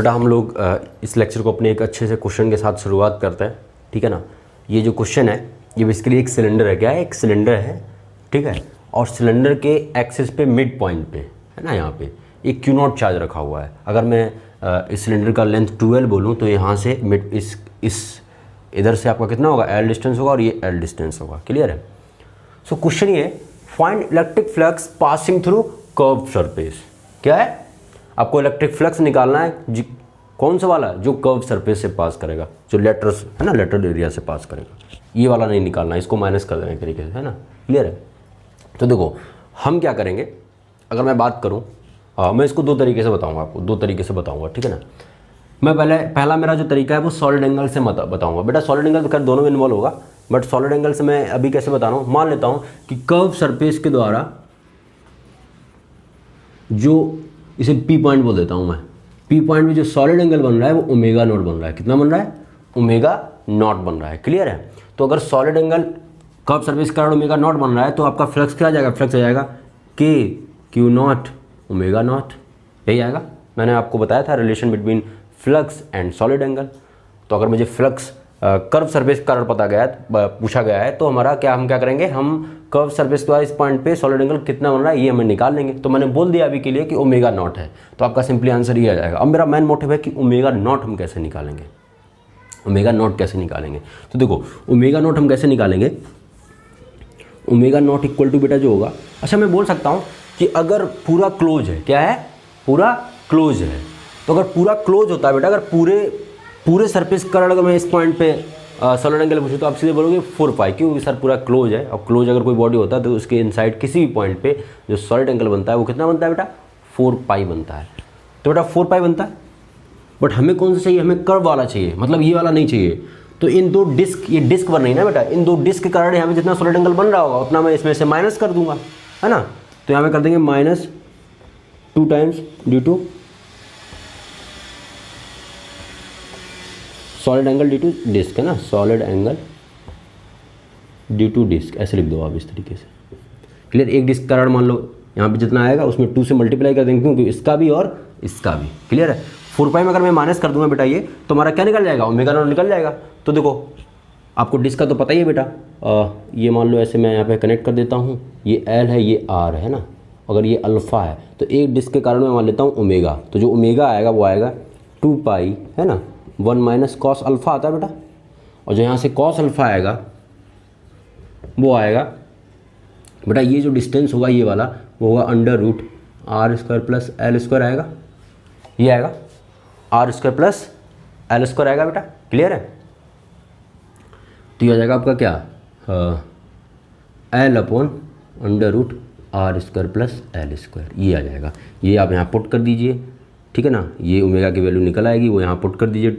बेटा हम लोग इस लेक्चर को अपने एक अच्छे से क्वेश्चन के साथ शुरुआत करते हैं, ठीक है ना। ये जो क्वेश्चन है ये बेसिकली एक सिलेंडर है, क्या है, एक सिलेंडर है, ठीक है। और सिलेंडर के एक्सिस पे मिड पॉइंट पे है ना, यहाँ पे एक क्यू नॉट चार्ज रखा हुआ है। अगर मैं इस सिलेंडर का लेंथ 12 बोलूँ तो यहाँ से मिड इस इधर से आपका कितना होगा, एल डिस्टेंस होगा और ये एल डिस्टेंस होगा, क्लियर है। सो क्वेश्चन ये, find electric flux passing through curve surface. क्या है, आपको इलेक्ट्रिक फ्लक्स निकालना है कौन सा वाला, जो कर्व सरफेस से पास करेगा, जो लेटर्स है ना, लेटर एरिया से पास करेगा। ये वाला नहीं निकालना, इसको माइनस कर देना एक तरीके से, है ना, क्लियर है। तो देखो हम क्या करेंगे, अगर मैं बात करूँ मैं इसको दो तरीके से बताऊँगा, आपको दो तरीके से बताऊँगा, ठीक है ना। मैं पहला मेरा जो तरीका है वो सॉलिड एंगल से बताऊँगा। बेटा सॉलिड एंगल तो खैर दोनों में इन्वॉल्व होगा, बट सॉलिड एंगल से मैं अभी कैसे बता रहा हूँ, मान लेता हूँ कि कर्व सरफेस के द्वारा जो, इसे पी पॉइंट बोल देता हूँ मैं, पी पॉइंट में जो सॉलिड एंगल बन रहा है वो ओमेगा नॉट बन रहा है। कितना बन रहा है, ओमेगा नॉट बन रहा है, क्लियर है। तो अगर सॉलिड एंगल कर्व सरफेस का ओमेगा नॉट बन रहा है तो आपका फ्लक्स क्या आ जाएगा, फ्लक्स आ जाएगा के क्यू नॉट ओमेगा नॉट, यही आएगा। मैंने आपको बताया था relation between flux and solid angle. तो अगर मुझे फ्लक्स कर्व सरफेस का कारण पता गया, पूछा गया है, तो हमारा क्या, हम क्या करेंगे, हम कर्व सरफेस द्वारा इस पॉइंट पे सॉलिड एंगल कितना बन रहा है ये हमें निकाल लेंगे। तो मैंने बोल दिया अभी के लिए कि ओमेगा नॉट है, तो आपका सिंपली आंसर ये आ जाएगा। अब मेरा मेन मोटिव है कि ओमेगा नॉट हम कैसे निकालेंगे, ओमेगा नॉट कैसे निकालेंगे। तो देखो ओमेगा नॉट हम कैसे निकालेंगे, ओमेगा नॉट इक्वल टू बेटा जो होगा, अच्छा मैं बोल सकता हूँ कि अगर पूरा क्लोज है, क्या है, पूरा क्लोज है, तो अगर पूरा क्लोज होता है बेटा, अगर पूरे सरफेस का अगर मैं इस पॉइंट पे सॉलिड एंगल पूछूँ तो आप सीधे बोलोगे 4 पाई, क्योंकि सर पूरा क्लोज है। और क्लोज अगर कोई बॉडी होता है तो उसके इनसाइड किसी भी पॉइंट पे जो सॉलिड एंगल बनता है वो कितना बनता है बेटा, 4 पाई बनता है। तो बेटा 4 पाई बनता है, बट हमें कौन सा चाहिए, हमें कर्व वाला चाहिए, मतलब ये वाला नहीं चाहिए। तो इन दो डिस्क, ये डिस्क बन रही है ना बेटा, इन दो डिस्क के कारण यहाँ पे जितना सॉलिड एंगल बन रहा होगा उतना मैं इसमें से माइनस कर दूंगा, है ना। तो यहाँ पे कर देंगे -2 times due to solid angle due to disc, है ना, solid angle due to disc, ऐसे लिख दो आप इस तरीके से, क्लियर। एक डिस्क कारण मान लो यहाँ पे जितना आएगा उसमें 2 से मल्टीप्लाई कर देंगे, क्योंकि इसका भी और इसका भी, क्लियर है। 4 पाई में अगर मैं माइनस कर दूंगा बेटा ये, तो हमारा क्या निकल जाएगा, ओमेगा नॉट निकल जाएगा। तो देखो आपको डिस्क का तो पता ही है बेटा, ये मान लो ऐसे मैं यहाँ पे कनेक्ट कर देता हूँ, ये एल है, ये आर है ना, अगर ये अल्फ़ा है तो एक डिस्क के कारण मैं मान लेता हूँ ओमेगा, तो जो ओमेगा आएगा वो आएगा 2 पाई, है ना, 1 माइनस कॉस अल्फ़ा आता है बेटा, और जो यहाँ से कॉस अल्फ़ा आएगा वो आएगा बेटा, ये जो डिस्टेंस होगा ये वाला वो होगा √r² प्लस l² आएगा, ये आएगा r² प्लस l² आएगा बेटा, क्लियर है। तो ये आ जाएगा आपका क्या, l/√r² प्लस l², ये आ जाएगा। ये आप यहाँ पुट कर दीजिए, ठीक है ना, ये ओमेगा की वैल्यू निकल आएगी, वो यहाँ पुट कर दीजिए,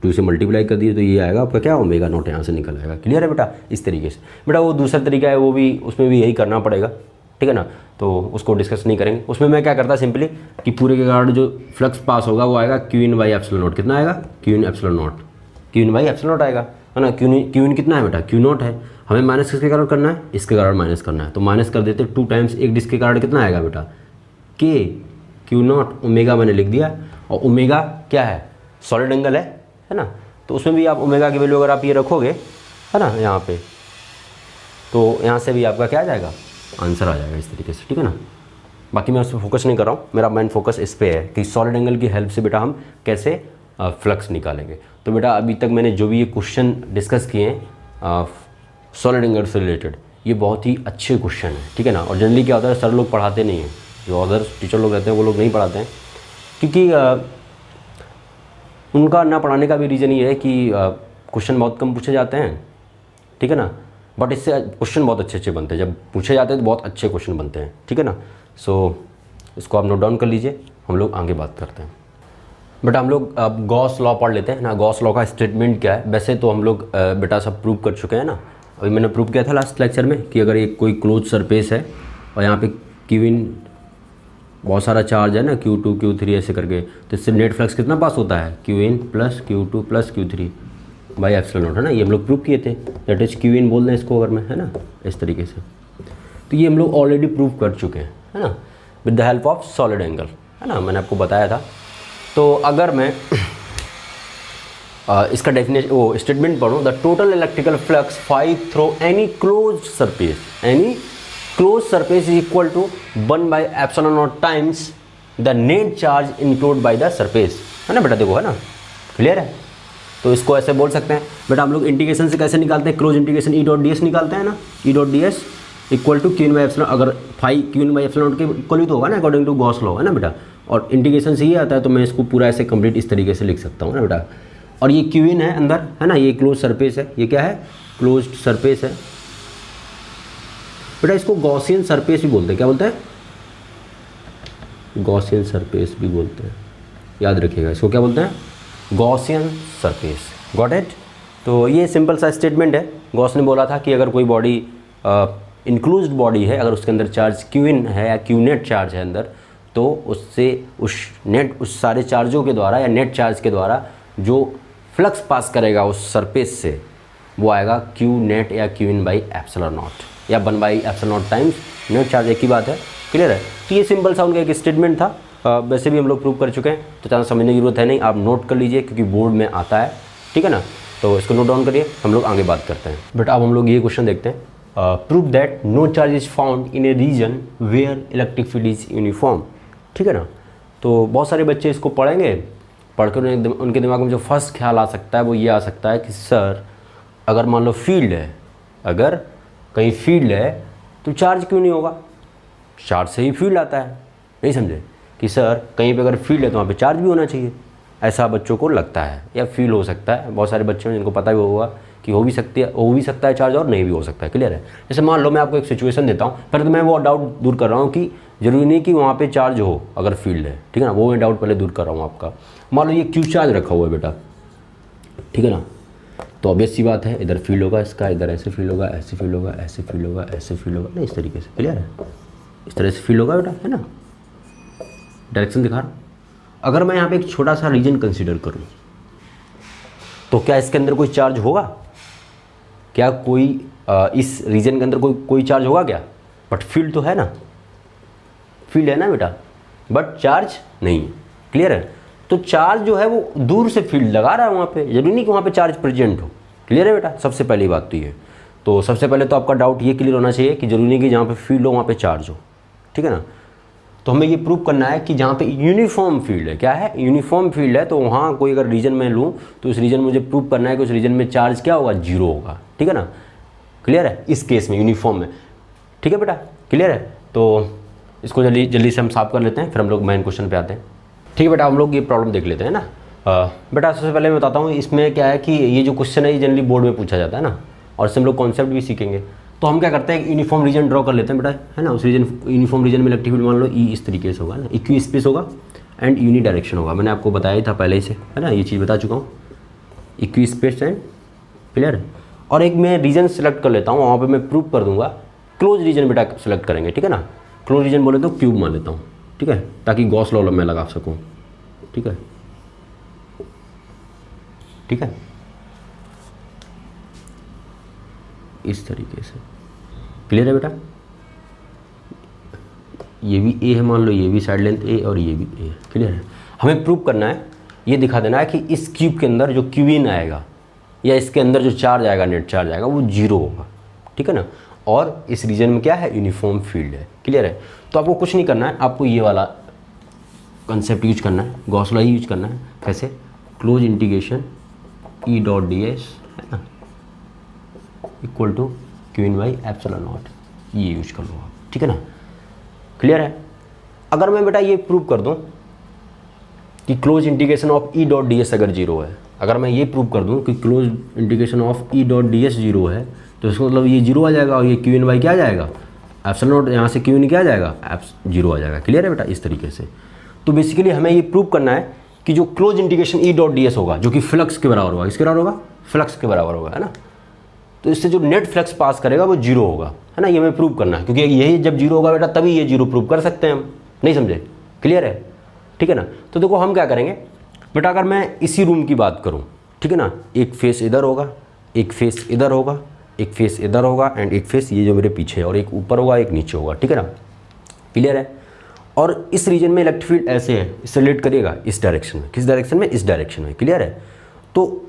2 से मल्टीप्लाई कर दीजिए, तो ये आएगा आपका क्या, ओमेगा नॉट यहाँ से निकल आएगा, क्लियर है बेटा। इस तरीके से बेटा वो दूसरा तरीका है, वो भी उसमें भी यही करना पड़ेगा, ठीक है ना, तो उसको डिस्कस नहीं करेंगे। उसमें मैं क्या करता सिंपली कि पूरे के कारण जो फ्लक्स पास होगा वो आएगा Q/ε0, कितना आएगा, Q/ε0 आएगा, है ना। Q कितना है बेटा, Q0 है, हमें माइनस किसके कारण करना है, इसके कारण माइनस करना है, तो माइनस कर देते 2 टाइम्स एक डिस्क के कारण कितना आएगा बेटा, Q0 ओमेगा मैंने लिख दिया। और ओमेगा क्या है, सॉलिड एंगल है ना, तो उसमें भी आप ओमेगा की वैल्यू अगर आप ये रखोगे, है ना, यहाँ पे, तो यहाँ से भी आपका क्या आ जाएगा, आंसर आ जाएगा इस तरीके से, ठीक है ना। बाकी मैं उस पर फोकस नहीं कर रहा हूँ, मेरा मेन फोकस इस पे है कि सॉलिड एंगल की हेल्प से बेटा हम कैसे फ्लक्स निकालेंगे। तो बेटा अभी तक मैंने जो भी ये क्वेश्चन डिस्कस किए हैं सॉलिड एंगल से रिलेटेड, ये बहुत ही अच्छे क्वेश्चन हैं, ठीक है ना। और जनरली क्या होता है, सर लोग पढ़ाते नहीं हैं, जो अदर टीचर लोग रहते हैं वो लोग नहीं पढ़ाते हैं, क्योंकि उनका ना पढ़ाने का भी रीज़न ये है कि क्वेश्चन बहुत कम पूछे जाते हैं, ठीक है ना, बट इससे क्वेश्चन बहुत अच्छे बनते हैं, जब पूछे जाते हैं तो बहुत अच्छे क्वेश्चन बनते हैं, ठीक है ना। सो इसको आप नोट डाउन कर लीजिए, हम लोग आगे बात करते हैं। बेटा हम लोग अब गॉस लॉ पढ़ लेते हैं ना। गॉस लॉ का स्टेटमेंट क्या है, वैसे तो हम लोग बेटा सब प्रूव कर चुके हैं ना, अभी मैंने प्रूव किया था लास्ट लेक्चर में कि अगर एक कोई क्लोज सरफेस है और यहाँ पे Q बहुत सारा चार्ज है ना, Q2 Q3 ऐसे करके, तो इससे नेट फ्लक्स कितना पास होता है, Q plus Q2 plus Q3 by ε0, है ना। ये हम लोग प्रूव किए थे, दैट इज Q बोल दें इसको अगर मैं, है ना, इस तरीके से। तो ये हम लोग ऑलरेडी प्रूव कर चुके हैं, है ना, with the help of solid angle, है ना। मैंने आपको बताया था तो अगर मैं इसका डेफिनेशन वो स्टेटमेंट पढ़ूँ, the total electrical flux five through any close surface is equal to 1/ε0 times the net charge include by the surface, है ना बेटा, देखो है ना, क्लियर है। तो इसको ऐसे बोल सकते हैं बेटा, हम लोग इंटीग्रेशन से कैसे निकालते हैं, क्लोज इंटीग्रेशन E.ds निकालते हैं ना, E.ds इक्वल टू Q/ε, अगर फाई Q/ε के इक्वल ही तो होगा ना अकॉर्डिंग टू गॉस लॉ, है ना बेटा, और इंटीग्रेशन से ही आता है, तो मैं इसको पूरा ऐसे कंप्लीट इस तरीके से लिख सकता हूँ ना बेटा। और ये Qin है अंदर, है ना, ये क्लोज सरफेस है, ये क्या है, क्लोज्ड सरफेस है बेटा। इसको गॉसियन सरफेस भी बोलते हैं, क्या बोलते हैं, गॉसियन सरफेस भी बोलते हैं, याद रखिएगा, इसको क्या बोलते हैं, गॉसियन सरफेस, गॉट इट। तो ये सिंपल सा स्टेटमेंट है। गॉस ने बोला था कि अगर कोई बॉडी इंक्लूज्ड बॉडी है, अगर उसके अंदर चार्ज Qin है या Qnet चार्ज है अंदर, तो उससे उस सारे चार्जों के द्वारा या नेट चार्ज के द्वारा जो फ्लक्स पास करेगा उस सरफेस से, वो आएगा Qnet या Qin/ε0 या 1/ε0 टाइम्स नेट चार्ज, एक ही बात है, क्लियर है। तो ये सिंपल सा उनका एक स्टेटमेंट था। वैसे भी हम लोग प्रूव कर चुके हैं, तो ज़्यादा समझने की जरूरत है नहीं, आप नोट कर लीजिए क्योंकि बोर्ड में आता है, ठीक है ना। तो इसको नोट डाउन करिए, हम लोग आगे बात करते हैं। बट अब हम लोग ये क्वेश्चन देखते हैं, prove that no charge is found in a region where electric field is uniform, ठीक है ना। तो बहुत सारे बच्चे इसको पढ़ेंगे, पढ़कर उनके दिमाग में जो फर्स्ट ख्याल आ सकता है वो ये आ सकता है कि सर अगर मान लो फील्ड है, अगर कहीं फील्ड है तो चार्ज क्यों नहीं होगा, चार्ज से ही फील्ड आता है, नहीं समझे कि सर कहीं पे अगर फील्ड है तो वहाँ पे चार्ज भी होना चाहिए, ऐसा बच्चों को लगता है या फील हो सकता है। बहुत सारे बच्चे हैं जिनको पता भी होगा कि हो भी सकता है चार्ज और नहीं भी हो सकता है, क्लियर है। जैसे मान लो मैं आपको एक सिचुएशन देता हूँ, पहले तो मैं वो डाउट दूर कर रहा हूँ कि जरूरी नहीं कि वहाँ पे चार्ज हो अगर फील्ड है, ठीक है ना, वो मैं डाउट पहले दूर कर रहा हूँ आपका। मान लो ये Q चार्ज रखा हुआ है बेटा, ठीक है ना, तो ऑब्वियस सी बात है इधर फील्ड होगा इसका, इधर ऐसे फील्ड होगा, ऐसे फील्ड होगा, ऐसे फील्ड होगा, ऐसे फील्ड होगा ना, इस तरीके से, क्लियर है, इस तरह से फील्ड होगा बेटा, है ना, डायरेक्शन दिखा रहा हूँ। अगर मैं यहाँ पे एक छोटा सा रीजन कंसीडर करूँ तो क्या इसके अंदर कोई चार्ज होगा, क्या कोई इस रीजन के अंदर कोई चार्ज होगा क्या, बट फील्ड तो है ना, फील्ड है ना बेटा, बट चार्ज नहीं, क्लियर है। तो चार्ज जो है वो दूर से फील्ड लगा रहा है वहाँ पे, जरूरी नहीं कि वहाँ पे चार्ज प्रेजेंट हो, क्लियर है बेटा। सबसे पहली बात तो ये, तो सबसे पहले तो आपका डाउट ये क्लियर होना चाहिए कि जरूरी नहीं कि जहाँ पे फील्ड हो वहाँ पे चार्ज हो, ठीक है ना। तो हमें ये प्रूव करना है कि जहाँ पे यूनिफॉर्म फील्ड है, क्या है, यूनिफॉर्म फील्ड है, तो वहाँ कोई अगर रीजन में लूँ तो उस रीजन में मुझे प्रूव करना है कि उस रीजन में चार्ज क्या होगा, जीरो होगा, ठीक है ना, क्लियर है, इस केस में यूनिफॉर्म में, ठीक है बेटा, क्लियर है। तो इसको जल्दी से हम साफ कर लेते हैं, फिर हम लोग मेन क्वेश्चन पे आते हैं, ठीक है बेटा। हम लोग ये प्रॉब्लम देख लेते हैं ना। बेटा सबसे पहले मैं बताता हूँ, इसमें क्या है कि ये जो क्वेश्चन है ये जनरली बोर्ड में पूछा जाता है ना, और इससे हम लोग कॉन्सेप्ट भी सीखेंगे। तो हम क्या करते हैं, यूनिफॉर्म रीजन ड्रॉ कर लेते हैं बेटा, है ना। उस रीजन यूनिफॉर्म रीजन में इलेक्ट्रिक फील्ड मान लो ई इस तरीके से होगा ना, इक्वी स्पेस होगा एंड यूनि डायरेक्शन होगा, मैंने आपको बताया ही था पहले ही से, है ना, ये चीज़ बता चुका हूँ, इक्वी स्पेस एंड, क्लियर है। और एक मैं रीजन सेलेक्ट कर लेता हूँ, वहाँ पर मैं प्रूव कर दूंगा, क्लोज रीजन बेटा सेलेक्ट करेंगे, ठीक है ना। क्लोज रीजन बोले तो क्यूब मान लेता हूँ, ठीक है, ताकि गॉस लॉ मैं लगा सकूँ, ठीक है, ठीक है, इस तरीके से, क्लियर है बेटा। ये भी ए है मान लो, ये भी साइड लेंथ ए और ये भी ए है, क्लियर है। हमें प्रूव करना है, ये दिखा देना है कि इस क्यूब के अंदर जो क्यूइन आएगा या इसके अंदर जो चार्ज आएगा, नेट चार्ज आएगा, वो जीरो होगा, ठीक है ना। और इस रीजन में क्या है, यूनिफॉर्म फील्ड है, क्लियर है। तो आपको कुछ नहीं करना है, आपको ये वाला कंसेप्ट यूज करना है, गॉस लॉ ही यूज करना है। कैसे, क्लोज इंटीग्रेशन E.ds, है ना, इक्वल टू Qin/ε0, ये यूज कर लो आप, ठीक है ना, क्लियर है। अगर मैं बेटा ये प्रूव कर दूं कि क्लोज इंटीग्रेशन ऑफ E.ds अगर जीरो है, अगर मैं ये प्रूव कर दूं कि close integration of E.ds zero है, तो इसका मतलब ये जीरो आ जाएगा और ये Qin क्या आ जाएगा, ε0, यहाँ से Qin क्या आ जाएगा, जीरो आ जाएगा, क्लियर है बेटा, इस तरीके से। तो बेसिकली हमें ये प्रूव करना है कि जो क्लोज इंटीग्रेशन E.ds होगा, जो कि फ्लक्स के बराबर होगा, इसके बराबर होगा, फ्लक्स के बराबर होगा, है ना। तो इससे जो नेट फ्लक्स पास करेगा वो जीरो होगा, है ना, ये हमें प्रूव करना है, क्योंकि यही जब जीरो होगा बेटा तभी ये जीरो प्रूव कर सकते हैं हम, नहीं समझे, क्लियर है, ठीक है ना। तो देखो हम क्या करेंगे बेटा, अगर मैं इसी रूम की बात करूँ, ठीक है ना, एक फेस इधर होगा, एक फेस इधर होगा, एक फेस इधर होगा एंड एक फेस ये जो मेरे पीछे है, और एक ऊपर होगा एक नीचे होगा, ठीक है ना, क्लियर है। और इस रीजन में इलेक्ट्रिक फील्ड ऐसे है, इससे रिलेट करिएगा इस डायरेक्शन में, किस डायरेक्शन में, इस डायरेक्शन में, क्लियर है। तो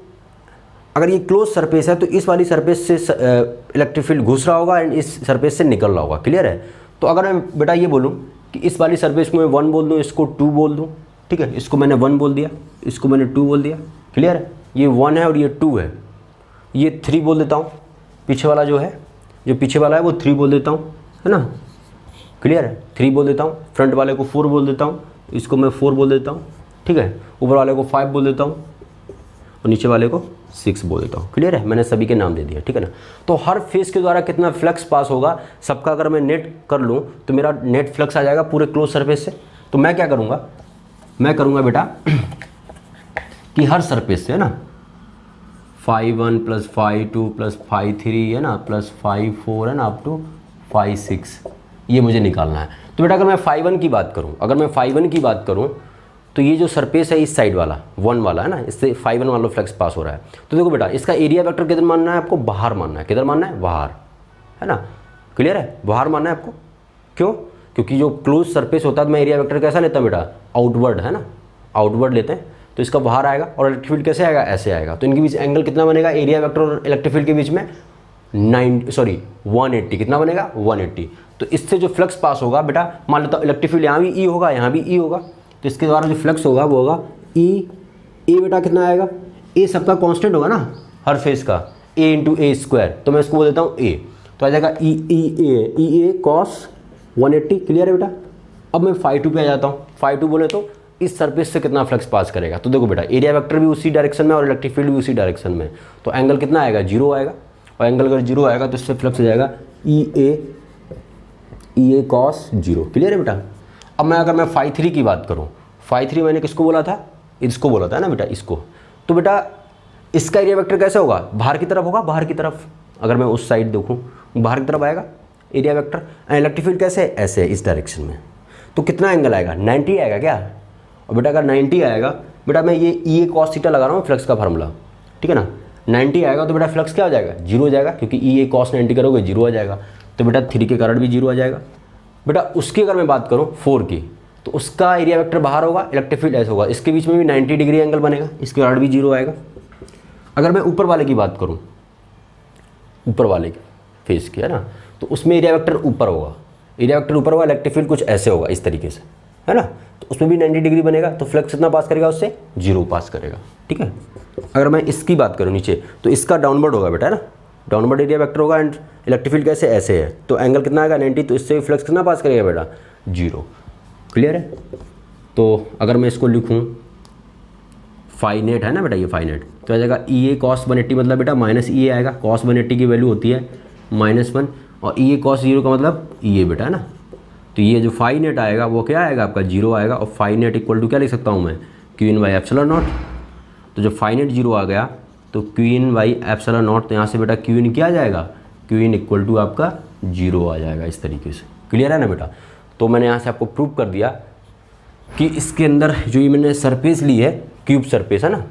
अगर ये क्लोज सरफेस है तो इस वाली सरफेस से इलेक्ट्रिक फील्ड घुस रहा होगा एंड इस सरफेस से निकल रहा होगा, क्लियर है। तो अगर मैं बेटा ये बोलूँ कि इस वाली सरफेस को मैं 1 बोल दूँ, इसको 2 बोल दूँ, ठीक है, इसको मैंने 1 बोल दिया, इसको मैंने 2 बोल दिया, क्लियर है। ये 1 है और ये 2 है, ये 3 बोल देता हूँ, पीछे वाला जो है, जो पीछे वाला है वो 3 बोल देता हूँ, है ना, क्लियर है, 3 बोल देता हूँ। फ्रंट वाले को 4 बोल देता हूँ, इसको मैं 4 बोल देता हूँ, ठीक है। ऊपर वाले को 5 बोल देता हूँ और नीचे वाले को 6 बोल देता हूँ, क्लियर है। मैंने सभी के नाम दे दिया, ठीक है ना। तो हर फेस के द्वारा कितना फ्लक्स पास होगा सबका अगर मैं नेट कर लूँ तो मेरा नेट फ्लक्स आ जाएगा पूरे क्लोज सरफेस से। तो मैं क्या करूँगा, मैं करूँगा बेटा कि हर सरफेस से, है ना, φ1 + φ2 + φ3 है ना, +φ4 है ना, अप टू φ6, ये मुझे निकालना है। तो बेटा अगर मैं φ1 की बात करूँ, अगर मैं φ1 की बात करूँ तो ये जो सरफेस है इस साइड वाला 1 वाला है ना, इससे φ1 वाला फ्लक्स पास हो रहा है। तो देखो बेटा इसका एरिया वेक्टर किधर मानना है आपको, बाहर मानना है, किधर मानना है, बाहर, है ना, क्लियर है, बाहर मानना है आपको। क्यों, क्योंकि जो क्लोज सरफेस होता है तो मैं एरिया वेक्टर कैसा लेता हूँ बेटा, आउटवर्ड, है ना, आउटवर्ड लेते हैं, तो इसका बाहर आएगा और इलेक्ट्रिक फील्ड कैसे आएगा, ऐसे आएगा। तो इनके बीच एंगल कितना बनेगा, एरिया वेक्टर और इलेक्ट्रिक फील्ड के बीच में 180, कितना बनेगा, 180। तो इससे जो फ्लक्स पास होगा बेटा, मान लेता हूँ इलेक्ट्रिक फील्ड यहाँ भी ई होगा, यहाँ भी ई होगा, तो इसके द्वारा जो फ्लक्स होगा वो होगा ई, ए बेटा कितना आएगा, ए सबका कांस्टेंट होगा ना हर फेस का, ए × a², तो मैं इसको बोल देता हूँ ए, तो आ जाएगा ई ए कॉस 180, क्लियर है बेटा। अब मैं φ2 पे आ जाता हूँ, φ2 बोले तो इस सरफेस से कितना फ्लक्स पास करेगा। तो देखो बेटा एरिया वेक्टर भी उसी डायरेक्शन में और इलेक्ट्रिक फील्ड भी उसी डायरेक्शन में, तो एंगल कितना आएगा, 0 आएगा, और एंगल अगर 0 आएगा तो इससे फ्लक्स हो जाएगा ई ए कॉस 0, क्लियर है बेटा। अब मैं अगर मैं φ3 की बात करूँ, φ3 मैंने किसको बोला था, इसको बोला था ना बेटा, इसको। तो बेटा इसका एरिया वेक्टर कैसे होगा, बाहर की तरफ होगा, बाहर की तरफ, अगर मैं उस साइड देखूँ बाहर की तरफ आएगा एरिया वेक्टर। इलेक्ट्रिक फील्ड कैसे, ऐसे इस डायरेक्शन में, तो कितना एंगल आएगा, 90 आएगा क्या। और बेटा अगर 90 आएगा, बेटा मैं ये ई ए कॉस थीटा लगा रहा हूँ फ्लक्स का फार्मूला, ठीक है ना, 90 आएगा तो बेटा फ्लक्स क्या हो जाएगा, 0 हो जाएगा, क्योंकि ई ए कॉस 90 करोगे 0 आ जाएगा। तो बेटा 3 के कारण भी 0 आ जाएगा। बेटा उसकी अगर मैं बात करूँ 4 की, तो उसका एरिया वेक्टर बाहर होगा, इलेक्ट्रिक फील्ड ऐसे होगा, इसके बीच में भी 90 डिग्री एंगल बनेगा, इसके कारण भी 0 आएगा। अगर मैं ऊपर वाले की बात करूँ, ऊपर वाले की फेस की, है ना, तो उसमें एरिया वेक्टर ऊपर होगा, एरिया वेक्टर ऊपर होगा, इलेक्ट्रिक फील्ड कुछ ऐसे होगा इस तरीके से, है ना, तो उसमें भी 90 डिग्री बनेगा, तो फ्लक्स कितना पास करेगा, उससे 0 पास करेगा, ठीक है। अगर मैं इसकी बात करूँ नीचे, तो इसका डाउनवर्ड होगा बेटा, है ना, डाउनवर्ड एरिया वेक्टर होगा एंड इलेक्ट्रिक फील्ड कैसे, ऐसे है, तो एंगल कितना आएगा 90, तो इससे फ्लक्स कितना पास करेगा बेटा, 0, क्लियर है। तो अगर मैं इसको लिखूँ फाइनेट, है ना बेटा, ये फाइनेट, तो आ जाएगा ई ए कॉस 180, मतलब बेटा माइनस ई ए आएगा, कॉस 180 की वैल्यू होती है -1, और ई ए कॉस 0 का मतलब ई ए बेटा, है ना। तो ये जो फाइनेट आएगा वो क्या आएगा आपका, 0 आएगा, और फाइनेट इक्वल टू क्या लिख सकता हूँ मैं, Q/ε0। तो जब फाइनेट 0 आ गया तो Q/ε0, तो यहाँ से बेटा Q क्या आ जाएगा, Q इक्वल टू आपका 0 आ जाएगा, इस तरीके से, क्लियर है ना बेटा। तो मैंने यहाँ से आपको प्रूव कर दिया कि इसके अंदर जो ये मैंने सरफेस ली है, क्यूब सरफेस है ना,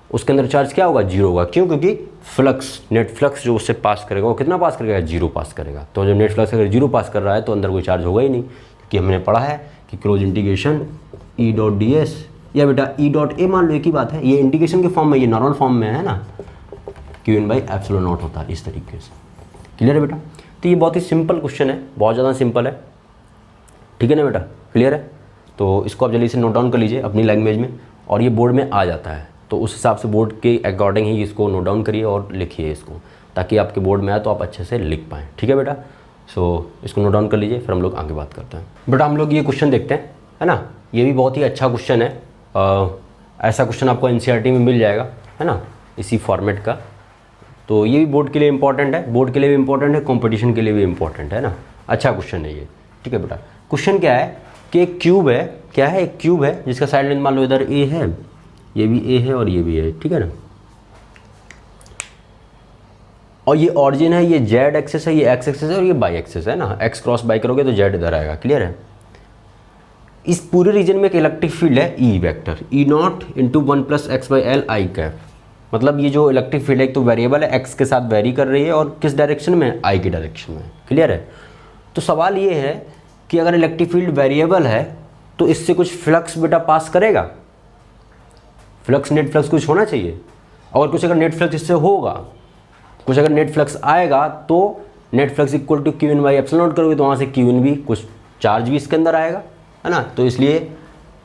उसके अंदर चार्ज क्या होगा, 0 होगा। क्यों, क्योंकि फ्लक्स, नेट फ्लक्स जो उससे पास करेगा वो कितना पास करेगा, 0 पास करेगा। तो जब नेट फ्लक्स अगर 0 पास कर रहा है तो अंदर कोई चार्ज होगा ही नहीं, क्योंकि हमने पढ़ा है कि क्लोज इंटीग्रेशन E.ds, या बेटा E.a मान लो, एक ही बात है, ये इंटीग्रेशन के फॉर्म में, ये नॉर्मल फॉर्म में है ना, Q/ε0 होता है, इस तरीके से, क्लियर है बेटा। तो ये बहुत ही सिंपल क्वेश्चन है, बहुत ज़्यादा सिंपल है, ठीक है ना बेटा, क्लियर है। तो इसको आप जल्दी से नोट डाउन कर लीजिए अपनी लैंग्वेज में, और ये बोर्ड में आ जाता है, तो उस हिसाब से बोर्ड के अकॉर्डिंग ही इसको नोट डाउन करिए और लिखिए इसको, ताकि आपके बोर्ड में आए तो आप अच्छे से लिख पाएँ, ठीक है बेटा। सो इसको नोट डाउन कर लीजिए, फिर हम लोग आगे बात करते हैं। बेटा हम लोग ये क्वेश्चन देखते हैं, है ना, ये भी बहुत ही अच्छा क्वेश्चन है, ऐसा क्वेश्चन आपको NCERT में मिल जाएगा, है ना, इसी फॉर्मेट का। तो ये भी बोर्ड के लिए इंपॉर्टेंट है, बोर्ड के लिए भी इंपॉर्टेंट है, कंपटीशन के लिए भी इंपॉर्टेंट है ना, अच्छा क्वेश्चन है ये, ठीक है बेटा। क्वेश्चन क्या है कि एक क्यूब है, क्या है, एक क्यूब है जिसका साइड लेंथ मान लो इधर ए है, ये भी ए है और ये भी है, ठीक है ना, और ये ऑरिजिन है, ये जेड एक्सेस है, ये एक्स एक्सेस है और ये बाई एक्सेस है ना, एक्स क्रॉस बाई करोगे तो जेड इधर आएगा, क्लियर है। इस पूरे रीजन में एक इलेक्ट्रिक फील्ड है E vector, E0 × 1 + x/L I cap, मतलब ये जो इलेक्ट्रिक फील्ड है एक तो वेरिएबल है, एक्स के साथ वेरी कर रही है और किस डायरेक्शन में, आई की डायरेक्शन में, क्लियर है। तो सवाल ये है कि अगर इलेक्ट्रिक फील्ड वेरिएबल है तो इससे कुछ फ्लक्स बेटा पास करेगा, फ्लक्स नेट फ्लक्स कुछ होना चाहिए। और कुछ अगर नेट फ्लक्स इससे होगा, कुछ अगर नेट फ्लक्स आएगा तो net flux equal to Q in by epsilon naught करोगे तो वहाँ से क्यू इन भी, कुछ चार्ज भी इसके अंदर आएगा, है ना। तो इसलिए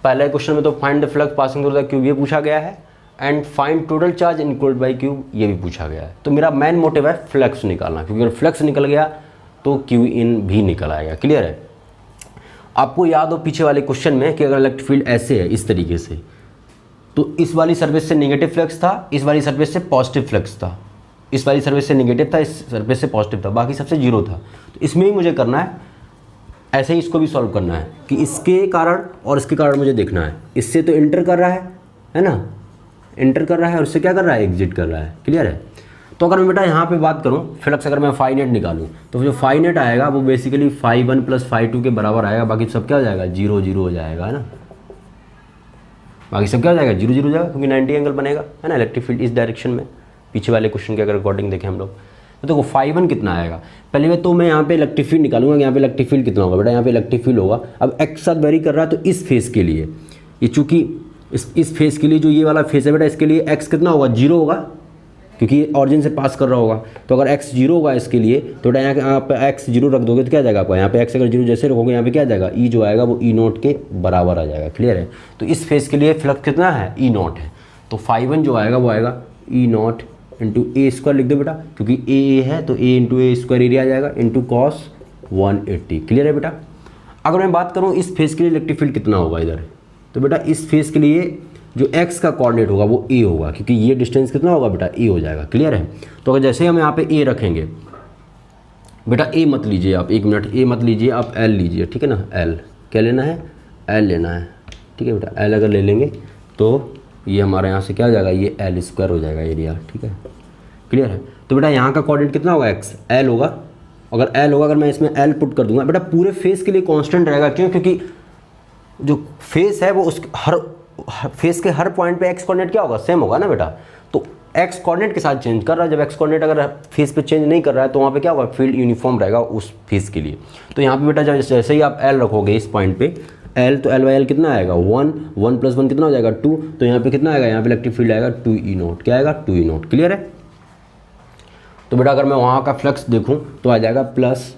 पहले क्वेश्चन में तो find the flux passing through the cube ये पूछा गया है, and find total charge include by cube ये भी पूछा गया है। तो मेरा मेन मोटिव है फ्लक्स निकालना, क्योंकि अगर फ्लक्स निकल गया तो क्यू इन भी निकल आएगा। क्लियर है। आपको याद हो पीछे वाले क्वेश्चन में कि अगर इलेक्ट्रिक फील्ड ऐसे है इस तरीके से, तो इस वाली सरफेस से नेगेटिव फ्लक्स था, इस वाली सरफेस से पॉजिटिव फ्लक्स था, इस वाली सरफेस से नेगेटिव था, इस सरफेस से पॉजिटिव था, बाकी सबसे जीरो था। तो इसमें ही मुझे करना है, ऐसे ही इसको भी सॉल्व करना है कि इसके कारण और इसके कारण मुझे देखना है। इससे तो इंटर कर रहा है ना, इंटर कर रहा है, और उससे क्या कर रहा है, एग्जिट कर रहा है। क्लियर है। तो अगर मैं बेटा यहाँ पे बात करूँ फ्लक्स, अगर मैं फाई नेट निकालूँ तो जो फाई नेट आएगा वो बेसिकली फाई 1 प्लस फाई 2 के बराबर आएगा। बाकी सब क्या हो जाएगा, 0 0 हो जाएगा, है ना। बाकी सब क्या हो जाएगा, 0 0 हो जाएगा, क्योंकि 90 एंगल बनेगा, है ना, इलेक्ट्रिक फील्ड इस डायरेक्शन में। पीछे वाले क्वेश्चन के अगर अकॉर्डिंग देखें हम लोग तो देखो फाई 1 कितना आएगा। पहले में तो मैं यहाँ पे इलेक्ट्रिक फील्ड निकालूंगा, यहाँ पे इलेक्ट्रिक फील्ड कितना होगा बेटा, यहाँ पे इलेक्ट्रिक फील्ड होगा। अब एक्स साथ वेरी कर रहा है, तो इस फेस के लिए ये चूँकि इस फेस के लिए जो ये वाला फेस है बेटा, इसके लिए एक्स कितना होगा, 0 होगा, क्योंकि ये ऑरिजिन से पास कर रहा होगा। तो अगर x 0 होगा इसके लिए तो बेटा यहाँ पे x 0 रख दोगे तो क्या जाएगा आपका, यहाँ पे x अगर 0 जैसे रखोगे यहाँ पे क्या जाएगा, e जो आएगा वो e नॉट के बराबर आ जाएगा। क्लियर है। तो इस फेस के लिए फ्लक्स कितना है, e नॉट है। तो फाई 1 जो आएगा वो आएगा e nought into A square लिख दो बेटा, क्योंकि ए है तो a into A square area आ जाएगा इंटू कॉस 180। क्लियर है बेटा। अगर मैं बात करूँ इस फेस के लिए इलेक्ट्रिक फील्ड कितना होगा इधर, तो बेटा इस फेस के लिए जो x का कोऑर्डिनेट होगा वो a होगा, क्योंकि ये डिस्टेंस कितना होगा बेटा, a हो जाएगा। क्लियर है। तो अगर जैसे हम यहाँ पे a रखेंगे बेटा, a मत लीजिए आप, एक मिनट, a मत लीजिए आप, l लीजिए, ठीक है ना। l क्या लेना है, l लेना है, ठीक है बेटा। l अगर ले लेंगे तो ये हमारे यहाँ से क्या हो जाएगा, ये l स्क्वायर हो जाएगा एरिया, ठीक है। क्लियर है। तो बेटा यहाँ का कोऑर्डिनेट कितना होगा, x l होगा। अगर l होगा, अगर मैं इसमें l पुट कर दूंगा बेटा, पूरे फेस के लिए कॉन्स्टेंट रहेगा। क्यों, क्योंकि जो फेस है वो उस हर फेस के हर पॉइंट पे एक्स कोऑर्डिनेट क्या होगा, सेम होगा ना बेटा। तो एक्स कोऑर्डिनेट के साथ चेंज कर रहा है, जब एक्स कोऑर्डिनेट अगर फेस पे चेंज नहीं कर रहा है तो वहाँ पे क्या होगा, फील्ड यूनिफॉर्म रहेगा उस फेस के लिए। तो यहाँ पे बेटा जैसे ही आप एल रखोगे इस पॉइंट पे एल, तो एल बाई एल कितना आएगा, 1 1 प्लस 1 कितना हो जाएगा, 2। तो यहाँ पे कितना आएगा, यहाँ पे इलेक्ट्रिक फील्ड आएगा 2 ई नॉट, क्या आएगा, 2 ई नॉट। क्लियर है। तो बेटा अगर मैं वहाँ का फ्लक्स देखूँ तो आ जाएगा plus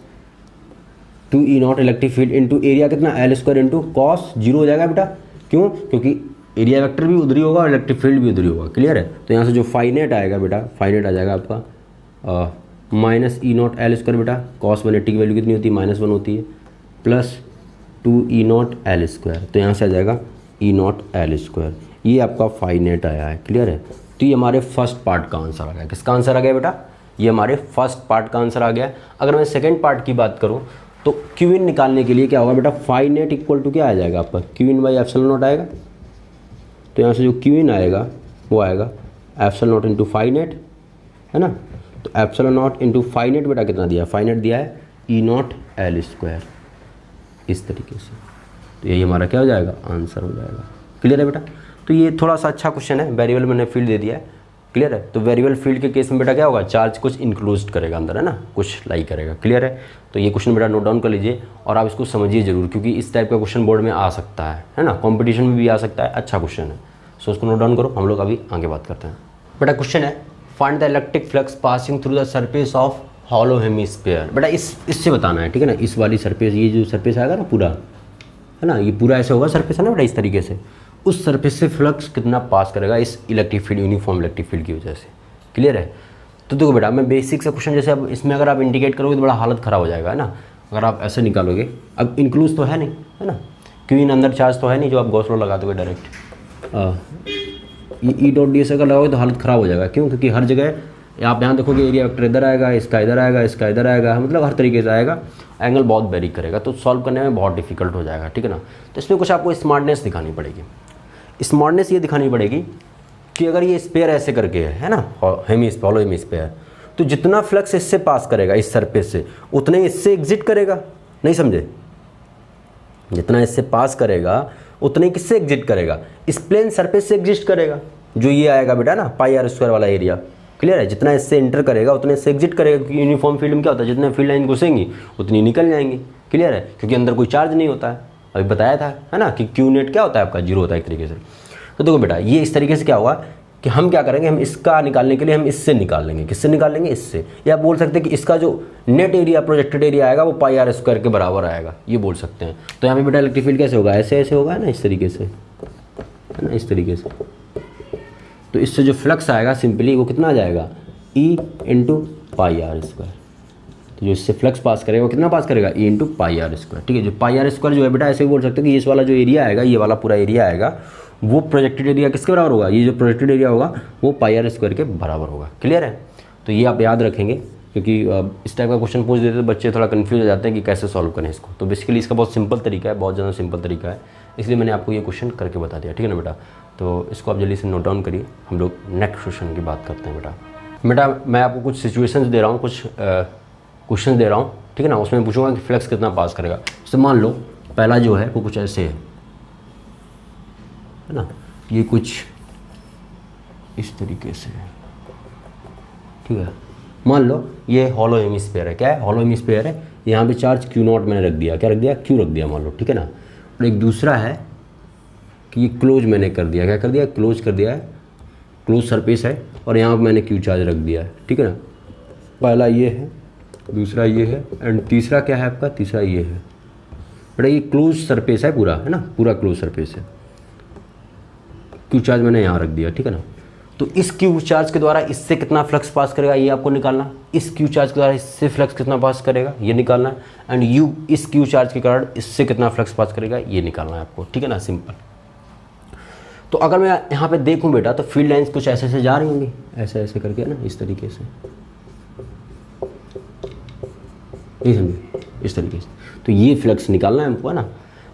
2 E not electric field into area कितना, एल स्क्वायर इंटू कॉस 0 हो जाएगा बेटा। क्यों, क्योंकि एरिया वेक्टर भी उधर ही होगा और इलेक्ट्रिक फील्ड भी उधर ही होगा। क्लियर है। तो यहाँ से जो फाई नेट आएगा बेटा, फाई नेट आ जाएगा आपका माइनस ई नॉट एल स्क्वायर बेटा, कॉस 180 की वैल्यू कितनी होती है, -1 होती है, प्लस 2 ई नॉट एल स्क्वायर। तो यहाँ से आ जाएगा ई नॉट एल स्क्वायर। ये आपका फाई नेट आया है। क्लियर है। तो ये हमारे फर्स्ट पार्ट का आंसर आ गया। किसका आंसर आ गया बेटा, ये हमारे फर्स्ट पार्ट का आंसर आ गया। अगर मैं सेकेंड पार्ट की बात करूँ तो क्यू इन निकालने के लिए क्या होगा बेटा, फाई नेट इक्वल टू क्या आ जाएगा आपका, Q in by epsilon not आएगा। तो यहाँ से जो क्यू इन आएगा वो आएगा epsilon naught into phi net, है ना। तो epsilon naught into phi net बेटा कितना दिया, फाई नेट दिया है ई नॉट एल स्क्वायर, इस तरीके से। तो यही हमारा क्या हो जाएगा, आंसर हो जाएगा। क्लियर है बेटा। तो ये थोड़ा सा अच्छा क्वेश्चन है, वेरिएबल मैंने फील्ड दे दिया है। क्लियर है। तो वेरिएबल फील्ड के केस में बेटा क्या होगा, चार्ज कुछ इंक्लूड करेगा अंदर, है ना, कुछ लाई करेगा। क्लियर है। तो ये क्वेश्चन बेटा नोट डाउन कर लीजिए और आप इसको समझिए जरूर, क्योंकि इस टाइप का क्वेश्चन बोर्ड में आ सकता है ना, कंपटीशन में भी आ सकता है। अच्छा क्वेश्चन है, सो उसको नोट डाउन करो। हम लोग अभी आगे बात करते हैं। बेटा क्वेश्चन है, find the electric flux passing through the surface of hollow hemisphere. बेटा इससे बताना है, ठीक है ना। इस वाली सरफेस, ये जो सरफेस आएगा ना पूरा, है ना, ये पूरा ऐसे होगा सरफेस, है ना बेटा, इस तरीके से। उस सरफेस से फ्लक्स कितना पास करेगा इस electric field, uniform electric field की वजह से। क्लियर है। तो देखो बेटा, मैं बेसिक सा क्वेश्चन जैसे अब इसमें अगर आप इंडिकेट करोगे तो बड़ा हालत ख़राब हो जाएगा, है ना। अगर आप ऐसे निकालोगे, अब इंक्लूज तो है नहीं, है ना, क्योंकि इन अंदर चार्ज तो है नहीं जो आप गॉस लॉ लगा दोगे डायरेक्ट। ये ई डॉट डी एस अगर लगाओगे तो हालत ख़राब हो जाएगा। क्यों, क्योंकि हर जगह आप यहाँ देखोगे एरिया वेक्टर इधर आएगा, इसका इधर आएगा, इसका इधर आएगा, मतलब हर तरीके से आएगा, एंगल बहुत वेरी करेगा, तो सॉल्व करने में बहुत डिफिकल्ट हो जाएगा, ठीक है ना। तो इसमें कुछ आपको स्मार्टनेस दिखानी पड़ेगी। स्मार्टनेस ये दिखानी पड़ेगी कि अगर ये स्पेयर ऐसे करके है ना, हॉलो हेमिस्फीयर, तो जितना फ्लक्स इससे पास करेगा इस सरफेस से, उतना ही इससे एग्जिट करेगा। नहीं समझे, जितना इससे पास करेगा उतने ही किससे एग्जिट करेगा, इस प्लेन सरफेस से एग्जिट करेगा, जो ये आएगा बेटा ना पाई आर स्क्वायर वाला एरिया। क्लियर है। जितना इससे इंटर करेगा उतने इससे एग्जिट करेगा, क्योंकि यूनिफॉर्म फील्ड में क्या होता है, जितने फील्ड लाइन घुसेंगी उतनी निकल जाएंगी। क्लियर है। क्योंकि अंदर कोई चार्ज नहीं होता है, अभी बताया था, है ना, कि क्यू नेट क्या होता है आपका, 0 होता है एक तरीके से। तो देखो बेटा ये इस तरीके से क्या होगा कि हम क्या करेंगे, हम इसका निकालने के लिए हम इससे निकाल लेंगे, किससे निकाल लेंगे, इससे। या बोल सकते हैं कि इसका जो नेट एरिया प्रोजेक्टेड एरिया आएगा वो पाई आर स्क्वायर के बराबर आएगा, ये बोल सकते हैं। तो यहाँ पे बेटा इलेक्ट्रिक फील्ड कैसे होगा, ऐसे ऐसे होगा ना, इस तरीके से, है ना, इस तरीके से। तो इससे जो फ्लक्स आएगा सिंपली वो कितना आ जाएगा, E into pi R square. तो जो इससे फ्लक्स पास करेगा वो कितना पास करेगा, E into pi R square. ठीक है, जो पाई आर स्क्वायर जो है बेटा ऐसे भी बोल सकते हैं कि इस वाला जो एरिया आएगा, ये वाला पूरा एरिया आएगा, वो प्रोजेक्टेड एरिया किसके बराबर होगा, ये जो प्रोजेक्टेड एरिया होगा वो पाई आर स्क्वायर के बराबर होगा। क्लियर है। तो ये आप याद रखेंगे, क्योंकि इस टाइप का क्वेश्चन पूछ देते तो बच्चे थोड़ा कंफ्यूज हो जाते हैं कि कैसे सॉल्व करें इसको। तो बेसिकली इसका बहुत सिंपल तरीका है, बहुत ज़्यादा सिंपल तरीका है, इसलिए मैंने आपको ये क्वेश्चन करके बता दिया। ठीक है ना बेटा, तो इसको आप जल्दी से नोट डाउन करिए, हम लोग नेक्स्ट क्वेश्चन की बात करते हैं। बेटा मैं आपको कुछ सिचुएशंस दे रहा हूँ, कुछ क्वेश्चन दे रहा हूँ, ठीक है ना, उसमें पूछूंगा कि फ्लक्स कितना पास करेगा। जैसे मान लो पहला जो है वो कुछ ऐसे है ना, ये कुछ इस तरीके से, ठीक है। मान लो ये हॉलो हेमिस्फीयर है, क्या है, हॉलो हेमिस्फीयर है। यहाँ पे चार्ज Q0 मैंने रख दिया, क्या रख दिया, Q रख दिया मान लो, ठीक है ना। और एक दूसरा है कि ये क्लोज मैंने कर दिया, क्या कर दिया, क्लोज कर दिया है, क्लोज सरफेस है, और यहाँ पर मैंने Q चार्ज रख दिया है, ठीक है ना। पहला ये है, दूसरा ये है, एंड तीसरा क्या है आपका, तीसरा ये है। बेटा ये क्लोज सरफेस है पूरा, है ना, पूरा क्लोज सरफेस है। Q चार्ज मैंने यहाँ रख दिया, ठीक है ना। तो इस Q चार्ज के द्वारा इससे कितना फ्लक्स पास करेगा ये आपको निकालना, इस Q चार्ज के द्वारा इससे फ्लक्स कितना पास करेगा ये निकालना है, एंड U इस Q चार्ज के कारण इससे कितना फ्लक्स पास करेगा ये निकालना है आपको, ठीक है ना, सिंपल। तो अगर मैं यहाँ पे देखूँ बेटा तो फील्ड लाइन्स कुछ ऐसे ऐसे जा रही होंगी, ऐसे ऐसे करके, है ना, इस तरीके से, नहीं समझे, इस तरीके से। तो ये फ्लक्स निकालना है हमको, है ना।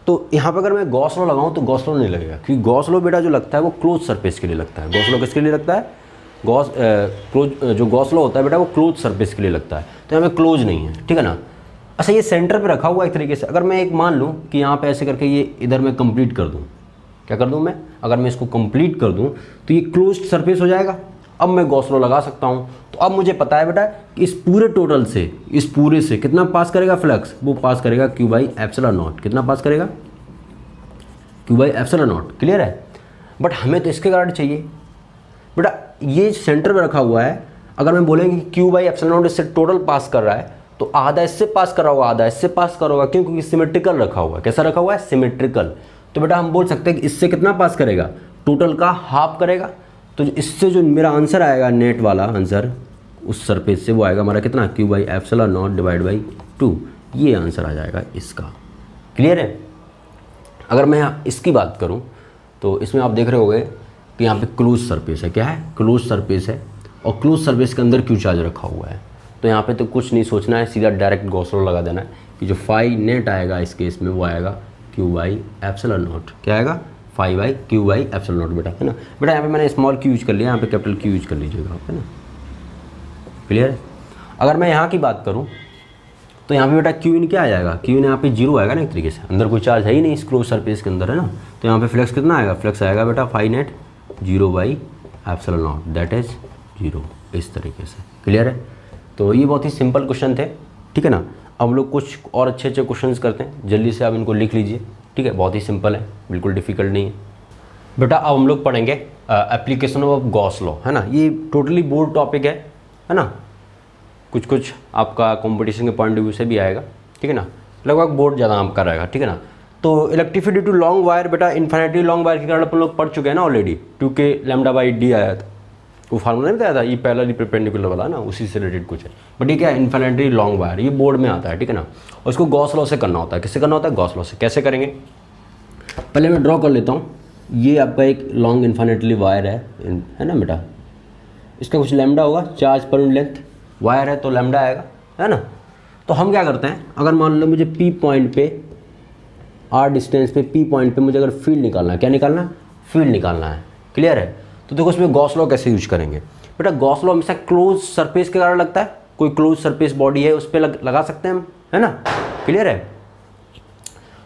तो यहाँ पर अगर मैं गॉस लॉ लगाऊँ तो गॉस लॉ नहीं लगेगा, क्योंकि गॉस लॉ बेटा जो लगता है वो क्लोज सरफेस के लिए लगता है। गॉस लॉ किसके लिए लगता है, जो गॉस लॉ होता है बेटा वो क्लोज सरफेस के लिए लगता है। तो यहाँ पे क्लोज नहीं है, ठीक है ना। अच्छा ये सेंटर पे रखा हुआ है एक तरीके से। अगर मैं एक मान लूँ कि यहाँ पे ऐसे करके ये इधर मैं कंप्लीट कर दूँ, क्या कर दूँ मैं, अगर मैं इसको कंप्लीट कर दूँ तो ये क्लोज्ड सरफेस हो जाएगा। अब मैं गॉस लॉ लगा सकता हूँ। तो अब मुझे पता है बेटा कि इस पूरे टोटल से, इस पूरे से कितना पास करेगा फ्लक्स, वो पास करेगा Q बाई एप्सिलॉन नॉट। कितना पास करेगा, Q by epsilon not. Clear है। बट हमें तो इसके कारण चाहिए बेटा, ये सेंटर में रखा हुआ है। अगर मैं बोलेंगे कि Q बाई एप्सिलॉन नॉट इससे टोटल पास कर रहा है, तो आधा इससे पास कर रहा होगा, आधा इससे पास कर होगा, क्यों, क्योंकि सिमेट्रिकल रखा हुआ है। कैसा रखा हुआ है, सिमेट्रिकल। तो बेटा हम बोल सकते हैं कि इससे कितना पास करेगा, टोटल का हाफ करेगा। तो इससे जो मेरा आंसर आएगा, नेट वाला आंसर उस सरफेस से, वो आएगा हमारा कितना, Q by epsilon not divide by 2। ये आंसर आ जाएगा इसका। क्लियर है। अगर मैं इसकी बात करूं तो इसमें आप देख रहे होंगे कि यहाँ पे क्लोज सरफेस है। क्या है, क्लोज सरफेस है, और क्लोज सरफेस के अंदर Q चार्ज रखा हुआ है। तो यहाँ पे तो कुछ नहीं सोचना है, सीधा डायरेक्ट गॉस लॉ लगा देना है कि जो फाई नेट आएगा इस केस में वो आएगा Q बाई एप्सिलॉन नॉट। क्या आएगा, phi by Q by epsilon not. बेटा है ना, बेटा यहाँ पे मैंने स्मॉल Q यूज कर लिया, यहाँ पे कैपिटल Q यूज कर लीजिएगा आप, है ना। क्लियर है। अगर मैं यहाँ की बात करूँ तो यहाँ पे बेटा Q इन क्या आ जाएगा, Q इन यहाँ पे 0 आएगा ना एक तरीके से, अंदर कोई चार्ज है ही नहीं इस क्लोज सरफेस के अंदर, है ना। तो यहाँ पे फ्लक्स कितना आएगा, फ्लक्स आएगा बेटा phi net 0 by epsilon naught, that is 0, इस तरीके से। क्लियर है। तो ये बहुत ही सिंपल क्वेश्चन थे, ठीक है ना। अब हम लोग कुछ और अच्छे अच्छे क्वेश्चन करते हैं, जल्दी से आप इनको लिख लीजिए, ठीक है। बहुत ही सिंपल है, बिल्कुल डिफिकल्ट नहीं है बेटा। अब हम लोग पढ़ेंगे एप्लीकेशन ऑफ गॉस लॉ, है ना। ये टोटली बोर्ड टॉपिक है ना। कुछ कुछ आपका कंपटीशन के पॉइंट ऑफ व्यू से भी आएगा, ठीक है ना। लगभग बोर्ड ज़्यादा आपका रहेगा, ठीक है ना। तो इलेक्ट्रिसिटी टू लॉन्ग वायर बेटा, इन्फिनिटी लॉन्ग वायर के कारण अपन लोग पढ़ चुके हैं ना already. 2K lambda by D आया था, वो फार्मूला नहीं बताया था, ये पहला परपेंडिकुलर वाला ना, उसी से रिलेटेड कुछ है। बट ये क्या है, इन्फिनिटी लॉन्ग वायर, ये बोर्ड में आता है, ठीक है ना। और इसको गॉस लॉ से करना होता है। किससे करना होता है, गॉस लॉ से। कैसे करेंगे, पहले मैं ड्रॉ कर लेता हूँ। ये आपका एक लॉन्ग इन्फिनिटली वायर है ना बेटा। इसका कुछ लैम्डा होगा, charge per unit length, wire है तो लैम्डा आएगा, है ना। तो हम क्या करते हैं, अगर मान लो मुझे P पॉइंट पे, R डिस्टेंस पे P पॉइंट पे मुझे अगर फील्ड निकालना है, क्या निकालना है, फील्ड निकालना है। क्लियर है। तो देखो इसमें गॉस लॉ कैसे यूज करेंगे बेटा। गॉस लॉ हमेशा क्लोज सरफेस के कारण लगता है। कोई क्लोज सरफेस बॉडी है उस पर लगा सकते हैं हम, है ना। क्लियर है।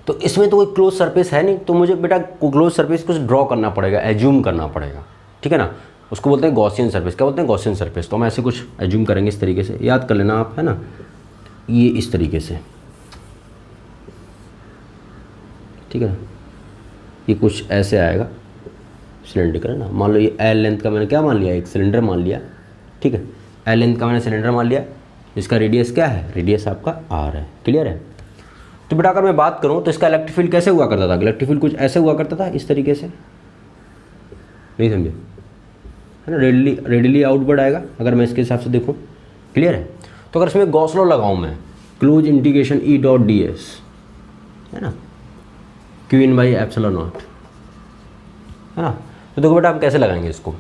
तो इसमें तो कोई क्लोज सरफेस है नहीं, तो मुझे बेटा क्लोज सरफेस कुछ ड्रॉ करना पड़ेगा, एज्यूम करना पड़ेगा, ठीक है ना। उसको बोलते हैं गॉसियन सरफेस। क्या बोलते हैं, गॉसियन सरफेस। तो हम ऐसे कुछ एज्यूम करेंगे, इस तरीके से याद कर लेना आप, है ना। ये इस तरीके से ठीक है ना। ये कुछ ऐसे आएगा सिलेंडर है ना। मान लो ये एल लेंथ का मैंने क्या मान लिया, एक सिलेंडर मान लिया, ठीक है। एल लेंथ का मैंने सिलेंडर मान लिया, इसका रेडियस क्या है, रेडियस आपका आर है, क्लियर है। तो बेटा अगर मैं बात करूँ तो इसका इलेक्ट्रिक फील्ड कैसे हुआ करता था, इलेक्ट्रिक फील्ड कुछ ऐसे हुआ करता था, इस तरीके से, नहीं समझे, है ना। रेडियली आउटवर्ड आएगा अगर मैं इसके हिसाब से देखूँ, क्लियर है। तो अगर इसमें गॉस लॉ लगाऊँ मैं, close integration E dot D S, है ना, Q in by epsilon naught, है ना। तो देखो बेटा आप कैसे लगाएंगे इसको।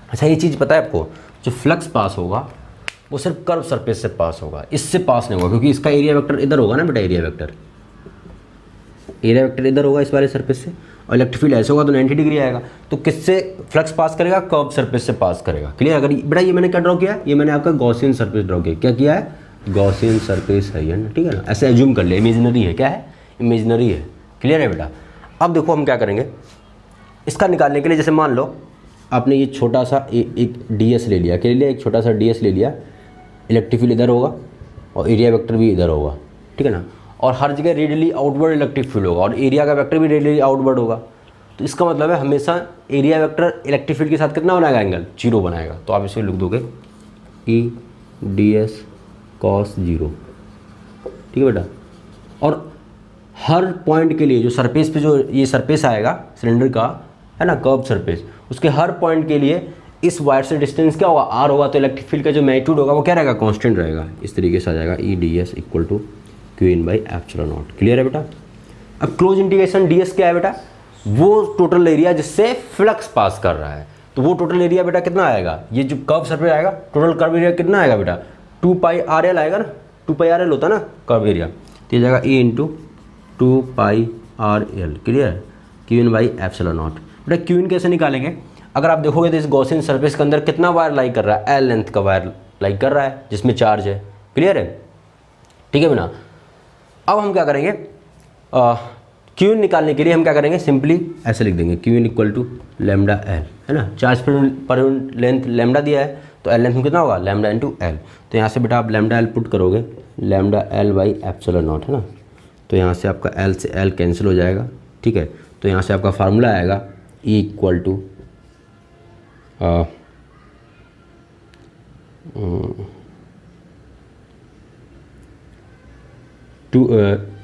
अच्छा ये चीज़ पता है आपको, जो फ्लक्स पास होगा वो सिर्फ कर्व सरफेस से पास होगा, इससे पास नहीं होगा, क्योंकि इसका एरिया वेक्टर इधर होगा ना बेटा, एरिया वेक्टर इधर होगा इस वाले सरफेस से, और इलेक्ट्रिक फील्ड ऐसे होगा तो 90 डिग्री आएगा। तो किससे फ्लक्स पास करेगा, कर्व सरफेस से पास करेगा, क्लियर। अगर बेटा ये मैंने क्या ड्रॉ किया, ये मैंने आपका गॉसियन सरफेस ड्रॉ किया, क्या किया है, गॉसियन सरफेस है ये ना, ठीक है ना। ऐसे एज्यूम कर ले, इमेजिनरी है, क्या है, इमेजिनरी है, क्लियर है बेटा। अब देखो हम क्या करेंगे इसका निकालने के लिए, जैसे मान लो आपने ये छोटा सा एक डी एस ले लिया, क्या ले लिया, एक छोटा सा डी एस ले लिया, इलेक्ट्रिक फील्ड इधर होगा और एरिया वेक्टर भी इधर होगा, ठीक है ना। और हर जगह रेडियली आउटवर्ड इलेक्ट्रिक फील्ड होगा और एरिया का वेक्टर भी रेडियली आउटवर्ड होगा। तो इसका मतलब है हमेशा एरिया वेक्टर इलेक्ट्रिक फील्ड के साथ कितना बनाएगा, एंगल 0 बनाएगा। तो आप इसे लिख दोगे ई डी एस कॉस 0, ठीक है बेटा। और हर पॉइंट के लिए जो सरफेस पे, जो ये सरफेस आएगा सिलेंडर का, है ना, कर्व सरफेस, उसके हर पॉइंट के लिए इस वायर से डिस्टेंस क्या होगा, आर होगा। तो इलेक्ट्रिक फील्ड का जो मैग्नीट्यूड होगा वो क्या रहेगा, कांस्टेंट रहेगा। इस तरीके से आ जाएगा E D S equal to Q in by epsilon not, clear है बेटा। अब क्लोज इंटीग्रेशन डी एस क्या है बेटा, वो टोटल एरिया जिससे फ्लक्स पास कर रहा है। तो वो टोटल एरिया बेटा कितना आएगा, ये जो कर्व सरफेस आएगा, टोटल कर्व एरिया कितना आएगा बेटा, 2 पाई आर एल आएगा ना, 2 पाई आर एल होता है ना कर्व एरिया, तो ये जाएगा E into 2 pi R L, clear, Q in by epsilon not. बेटा क्यू इन कैसे निकालेंगे, अगर आप देखोगे तो इस गॉसियन सरफेस के अंदर कितना वायर लाई कर रहा है, एल लेंथ का वायर लाई कर रहा है जिसमें चार्ज है, क्लियर है, ठीक है बेटा। अब हम क्या करेंगे, क्यू इन निकालने के लिए हम क्या करेंगे, सिंपली ऐसे लिख देंगे Q in equal to lambda L, है ना। चार्ज पर लेंथ लैम्डा दिया है तो एल लेंथ में कितना होगा, लैम्डा इंटू एल। तो यहाँ से बेटा आप लैम्डा एल पुट करोगे, lambda L by epsilon naught, है ना। तो यहाँ से आपका एल से एल कैंसिल हो जाएगा, ठीक है। तो यहाँ से आपका फार्मूला आएगा E equal to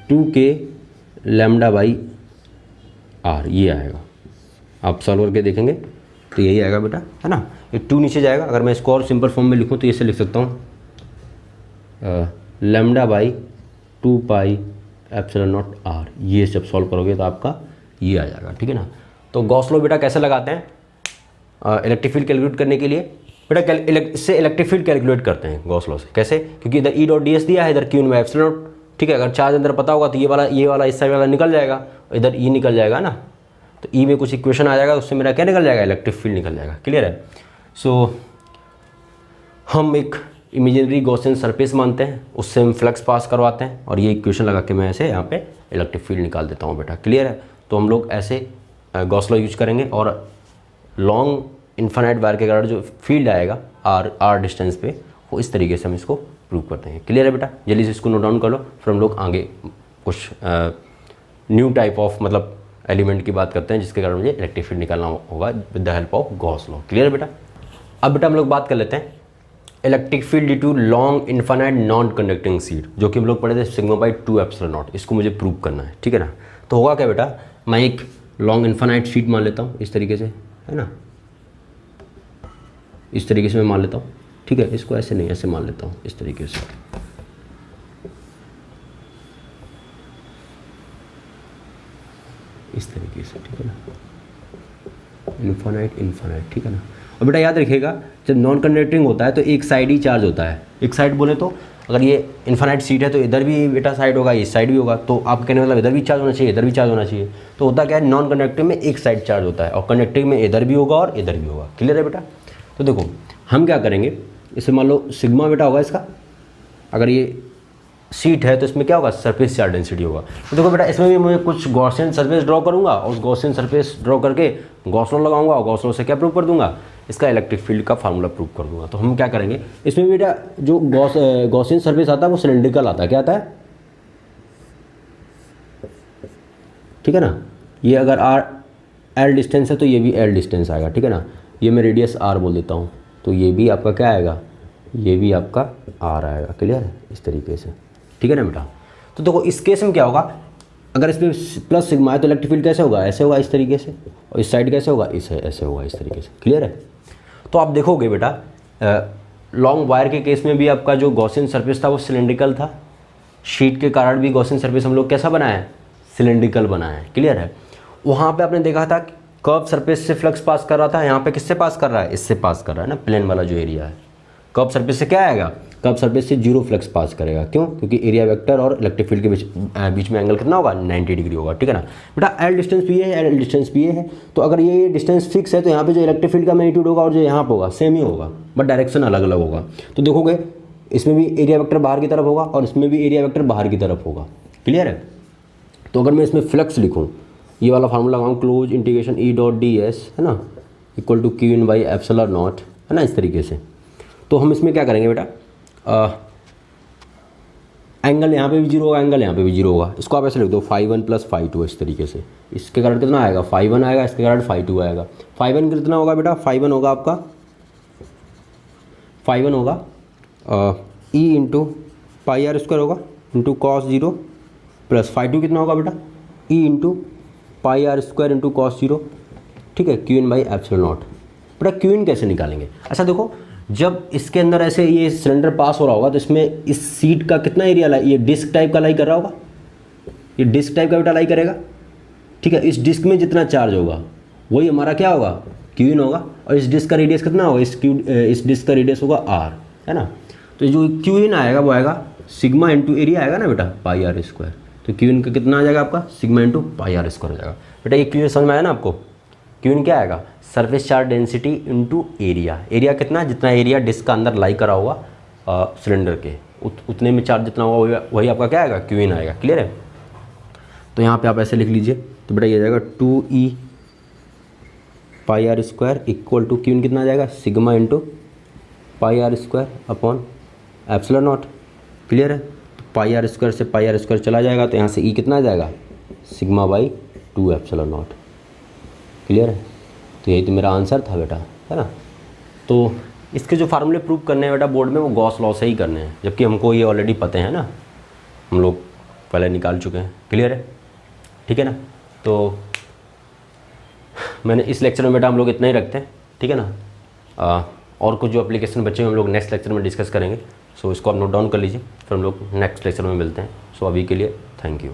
2k lambda by R, ये आएगा। आप सॉल्व करके देखेंगे तो यही आएगा बेटा, है ना। ये 2 नीचे जाएगा, अगर मैं इसको और सिंपल फॉर्म में लिखूँ तो ऐसे लिख सकता हूँ lambda by 2 pi epsilon naught R. ये जब सॉल्व करोगे तो आपका ये आ जाएगा, ठीक है ना। तो गॉस लॉ बेटा कैसे लगाते हैं, इलेक्ट्रिक फील्ड कैलकुलेट करने के लिए बेटा, इससे इलेक्ट्रिक फील्ड कैलकुलेट करते हैं गॉस लॉ से। कैसे, क्योंकि इधर ई डॉट डी एस दिया है, इधर Q in by epsilon not, ठीक है। अगर चार्ज अंदर पता होगा तो ये वाला इस साइड वाला निकल जाएगा, इधर ई निकल जाएगा ना। तो ई में कुछ इक्वेशन आ जाएगा, उससे मेरा क्या निकल जाएगा, इलेक्ट्रिक फील्ड निकल जाएगा, क्लियर है। सो हम एक इमेजिनरी गॉसियन सरफेस मानते हैं, उससे हम फ्लक्स पास करवाते हैं, और ये इक्वेशन लगा के मैं ऐसे यहाँ पे इलेक्ट्रिक फील्ड निकाल देता हूँ बेटा, क्लियर है। तो हम लोग ऐसे गॉस लॉ यूज करेंगे, और लॉन्ग इन्फानाइट वायर के कारण जो फील्ड आएगा आर डिस्टेंस पे, वो इस तरीके से हम इसको प्रूव करते हैं, क्लियर है बेटा। जल्दी से इसको नोट डाउन कर लो, फिर हम लोग आगे कुछ न्यू टाइप ऑफ मतलब एलिमेंट की बात करते हैं जिसके कारण मुझे इलेक्ट्रिक फील्ड निकालना होगा with the help of Gauss law, clear है बेटा। अब बेटा हम लोग बात कर लेते हैं electric field due to long infinite non conducting sheet, जो कि हम लोग पढ़े थे सिग्मा बाई 2 एप्सिलॉन नॉट। इसको मुझे प्रूव करना है, ठीक है ना। तो होगा क्या बेटा, मैं एक लॉन्ग इन्फानाइट शीट मान लेता हूँ इस तरीके से, है ना, इस तरीके से मैं मान लेता हूँ, ठीक है। इसको ऐसे नहीं, ऐसे मान लेता हूँ इस तरीके से, इस तरीके से, ठीक है ना, इन्फानाइट, ठीक है ना। और बेटा याद रखिएगा, जब नॉन कंडक्टिंग होता है तो एक साइड ही चार्ज होता है। एक साइड बोले तो अगर ये इन्फानाइट सीट है तो इधर भी बेटा साइड होगा, इस साइड भी होगा। तो आप कहने मतलब इधर भी चार्ज होना चाहिए, इधर भी चार्ज होना चाहिए। तो होता क्या है, नॉन कंडक्टिव में एक साइड चार्ज होता है, और कंडक्टिव में इधर भी होगा और इधर भी होगा, क्लियर है बेटा। तो देखो हम क्या करेंगे, इसे मान लो सिग्मा बेटा होगा इसका, अगर ये सीट है तो इसमें क्या होगा, सरफेस चार्ज डेंसिटी होगा। तो देखो बेटा इसमें भी मैं कुछ गॉसियन सरफेस ड्रॉ करूंगा, और उस गॉसियन सरफेस ड्रॉ करके गॉस लॉ लगाऊंगा, और गॉस लॉ से क्या प्रूव कर दूंगा, इसका इलेक्ट्रिक फील्ड का फार्मूला प्रूव कर दूंगा। तो हम क्या करेंगे, इसमें बेटा जो गॉसियन सरफेस आता है वो सिलेंड्रिकल आता है, क्या आता है, ठीक है ना। ये अगर आर एल डिस्टेंस है तो ये भी एल डिस्टेंस आएगा, ठीक है ना। ये मैं रेडियस आर बोल देता हूँ, तो ये भी आपका क्या आएगा, ये भी आपका आर आएगा। क्लियर है, इस तरीके से, ठीक है ना बेटा। तो देखो इस केस में क्या होगा, अगर इसमें प्लस सिग्मा है तो इलेक्ट्रिक फील्ड कैसे होगा, ऐसे होगा इस तरीके से, और इस साइड कैसे होगा, इस ऐसे होगा इस तरीके से। क्लियर है। तो आप देखोगे बेटा लॉन्ग वायर के केस में भी आपका जो गॉसियन सरफेस था वो सिलेंड्रिकल था। शीट के कारण भी गॉसियन सरफेस हम लोग कैसा बनाया है, सिलेंड्रिकल बनाया है। क्लियर है। वहाँ पे आपने देखा था कर्व सरफेस से फ्लक्स पास कर रहा था, यहाँ पे किससे पास कर रहा है, इससे पास कर रहा है ना, प्लेन वाला जो एरिया है। कर्व सरफेस से क्या आएगा, कर्व सरफेस से जीरो फ्लक्स पास करेगा। क्यों, क्योंकि एरिया वेक्टर और इलेक्ट्रिक फील्ड के बीच में एंगल कितना होगा, 90 डिग्री होगा। ठीक है ना बेटा। एल डिस्टेंस भी है, एल डिस्टेंस भी है, तो अगर ये डिस्टेंस फिक्स है तो यहाँ पे जो इलेक्ट्रिक फील्ड का मैग्नीट्यूड होगा और जो यहाँ पे होगा सेम ही होगा, बट डायरेक्शन अलग अलग होगा। तो देखोगे इसमें भी एरिया वेक्टर बाहर की तरफ होगा और इसमें भी एरिया वेक्टर बाहर की तरफ होगा। क्लियर है। तो अगर मैं इसमें फ्लक्स लिखूँ, ये वाला फार्मूला लगाऊँ, close integration E dot D S है ना equal to Q in by epsilon naught, है ना, इस तरीके से। तो हम इसमें क्या करेंगे बेटा, एंगल यहाँ पे भी जीरो होगा, एंगल यहाँ पे भी जीरो होगा। इसको आप ऐसे लिख दो φ1 प्लस φ2 इस तरीके से। इसके कारण कितना आएगा, φ1 आएगा, इसके कारण φ2 आएगा। φ1 कितना होगा बेटा, φ1 होगा आपका, φ1 होगा E into pi R square होगा इंटू कॉस जीरो, प्लस φ2 कितना होगा बेटा, E into pi R square into cos zero. ठीक है, Q in by epsilon not. बेटा क्यू इन कैसे निकालेंगे, अच्छा देखो, जब इसके अंदर ऐसे ये सिलेंडर पास हो रहा होगा तो इसमें इस सीट का कितना एरिया लाई, ये डिस्क टाइप का लाई कर रहा होगा, ये डिस्क टाइप का बेटा लाई करेगा। ठीक है, इस डिस्क में जितना चार्ज होगा वही हमारा क्या होगा, क्यू इन होगा। और इस डिस्क का रेडियस कितना होगा, इस डिस्क का रेडियस होगा आर, है ना। तो जो क्यू इन आएगा वो आएगा सिग्मा इंटू एरिया आएगा ना बेटा, पाई आर स्क्वायर। तो क्यू इन का कितना आ जाएगा आपका, sigma into pi R square हो जाएगा। बेटा ये क्यू समझ में आया ना आपको। क्यू इन क्या आएगा, surface charge density into area. Area कितना, जितना एरिया डिस्क का अंदर लाई करा हुआ सिलेंडर के उतने में चार्ज जितना होगा वही आपका क्या आएगा, क्यू इन आएगा। क्लियर है। तो यहाँ पे आप ऐसे लिख लीजिए, तो बेटा ये जाएगा 2e pi R square equal to Q in कितना आ जाएगा, sigma into pi R square upon epsilon not. Clear है। तो पाई आर स्क्वायर से पाई आर स्क्वायर चला जाएगा, तो यहाँ से ई कितना आ जाएगा, sigma by 2 epsilon not. Clear है। तो यही तो मेरा आंसर था बेटा, है ना। तो इसके जो फार्मूले प्रूव करने हैं बेटा बोर्ड में वो गॉस लॉ से ही करने हैं, जबकि हमको ये ऑलरेडी पते हैं ना, हम लोग पहले निकाल चुके हैं। क्लियर है, ठीक है ना। तो मैंने इस लेक्चर में बेटा हम लोग इतना ही रखते हैं, ठीक है ना। और कुछ जो एप्लीकेशन बच्चे हम लोग नेक्स्ट लेक्चर में डिस्कस करेंगे। सो इसको आप नोट डाउन कर लीजिए, फिर हम लोग नेक्स्ट लेक्चर में मिलते हैं। सो अभी के लिए थैंक यू।